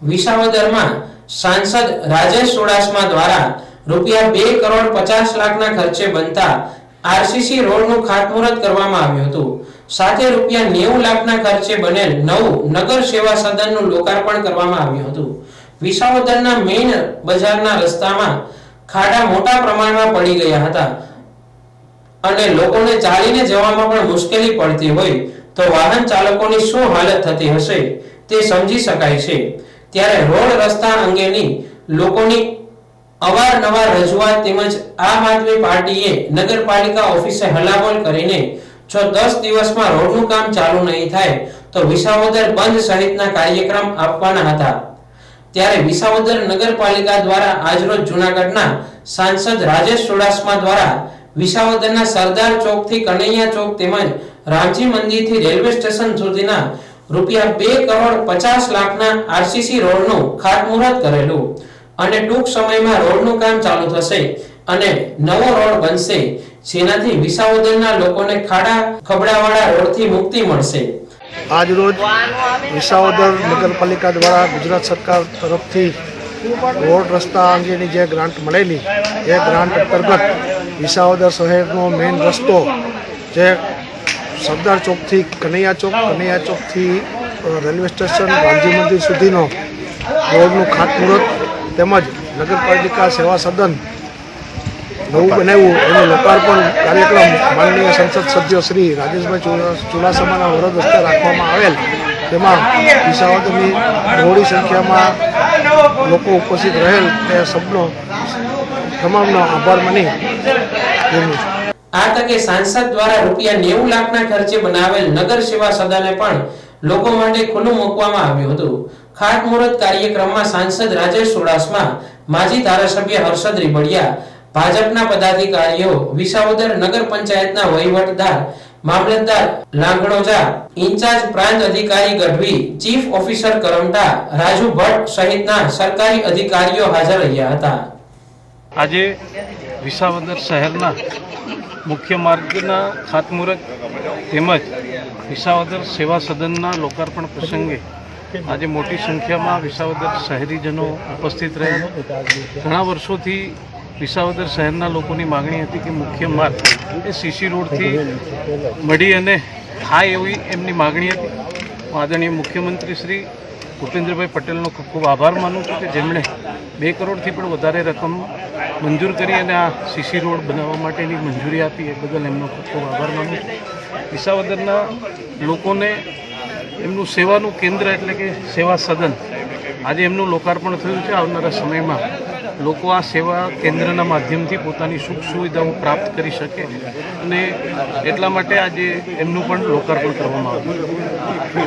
વિસાવદરમાં સાંસદ રાજેશ ચુડાસમા દ્વારા રૂપિયા 2 કરોડ 50 લાખના ખર્ચે બનતા આરસીસી રોડનું ખાતમુહૂર્ત કરવામાં આવ્યું હતું। સાથે રૂપિયા 90 લાખના ખર્ચે બનેલ નવું નગર સેવા સદનનું લોકાર્પણ કરવામાં આવ્યું હતું। વિસાવદરના મેઇન બજારના રસ્તામાં ખાડા મોટા પ્રમાણમાં પડી ગયા હતા અને લોકોને ચાલીને જવામાં પણ મુશ્કેલી પડતી હોય તો વાહન ચાલકોની શું હાલત થતી હશે તે સમજી શકાય છે। ત્યારે રોડ રસ્તા અંગેની લોકોની અવારનવાર રજૂઆત તેમજ આમ આદમી પાર્ટીએ નગરપાલિકા ઓફિસે હલ્લાબોલ કરીને જો 10 દિવસમાં રોડનું કામ ચાલુ નહીં થાય તો વિસાવદર બંધ સહિતના કાર્યક્રમ આપવાના હતા। ત્યારે વિસાવદર નગરપાલિકા દ્વારા આજરોજ જૂનાગઢના સાંસદ રાજેશ ચુડાસમા દ્વારા વિસાવદરના સરદાર ચોકથી કનૈયા ચોક તેમજ રામજી મંદિરથી રેલવે સ્ટેશન સુધીના રૂપિયા 2 કરોડ 50 લાખના આરસીસી રોડનું ખાતમુહૂર્ત કરેલું અને ટૂંક સમયમાં રોડનું કામ ચાલુ થશે અને નવો રોડ બનશે જેનાથી વિસાવદરના લોકોને ખાડા ખબડાવાળા રોડથી મુક્તિ મળશે। આજ રોજ વિસાવદર નગરપાલિકા દ્વારા ગુજરાત સરકાર તરફથી રોડ રસ્તા અંગેની જે ગ્રાન્ટ મળેલી એ ગ્રાન્ટ અંતર્ગત વિસાવદર શહેરનો મેઇન રસ્તો જે સરદાર ચોકથી કનૈયા ચોકથી રેલવે સ્ટેશન રામજી મંદિર સુધીનો રોડનું ખાતમુહૂર્ત તેમજ નગરપાલિકા સેવા સદન નવું બનાવ્યું એનું લોકાર્પણ કાર્યક્રમ માનનીય સંસદ સભ્ય શ્રી રાજેશભાઈ ચુડાસમાના વરદ હસ્તે રાખવામાં આવેલ। તેમાં વિસાવદરની બહોળી સંખ્યામાં લોકો ઉપસ્થિત રહેલ તે સબનો તમામનો આભાર માની આ તકે સાંસદ દ્વારા રૂપિયા 90 લાખના ખર્ચે બનાવેલ નગર સેવા સદને પણ લોકો માટે ખુલ્લું મૂકવામાં આવ્યું હતું। ખાતમુહૂર્ત કાર્યક્રમમાં સાંસદ રાજેશ ચુડાસમા, માજી ધારાસભ્ય હર્ષદ રીબડિયા, ભાજપના પદાધિકારીઓ, વિસાવદર નગર પંચાયતના વહીવટદાર મામલતદાર લાંગણોજા, ઇન્ચાર્જ પ્રાંત અધિકારી ગઢવી, ચીફ ઓફિસર કરમટા, રાજુ ભટ્ટ સહિતના સરકારી અધિકારીઓ હાજર રહ્યા હતા। આજે વિસાવદર શહેરના મુખ્ય માર્ગના ખાતમુહૂર્ત તેમજ વિસાવદર સેવા સદનના લોકાર્પણ પ્રસંગે આજે મોટી સંખ્યામાં વિસાવદર શહેરીજનો ઉપસ્થિત રહ્યા। ઘણા વર્ષોથી વિસાવદર શહેરના લોકોની માગણી હતી કે મુખ્ય માર્ગ એ સીસી રોડથી મળી અને થાય એવી એમની માગણી હતી। આદરણીય મુખ્યમંત્રી શ્રી ભૂપેન્દ્રભાઈ પટેલનો ખૂબ ખૂબ આભાર માનું છું કે જેમણે 2 કરોડથી પણ વધારે રકમ મંજૂર કરી અને આ સીસી રોડ બનાવવા માટેની મંજૂરી આપી એ બદલ એમનો ખૂબ ખૂબ આભાર માનું છું। વિસાવદરના લોકોને એમનું સેવાનું કેન્દ્ર એટલે કે સેવા સદન આજે એમનું લોકાર્પણ થયું છે। આવનારા સમયમાં લોકો આ સેવા કેન્દ્રના માધ્યમથી પોતાની સુખ સુવિધાઓ પ્રાપ્ત કરી શકે અને એટલા માટે આજે એમનું પણ લોકાર્પણ કરવામાં આવ્યું।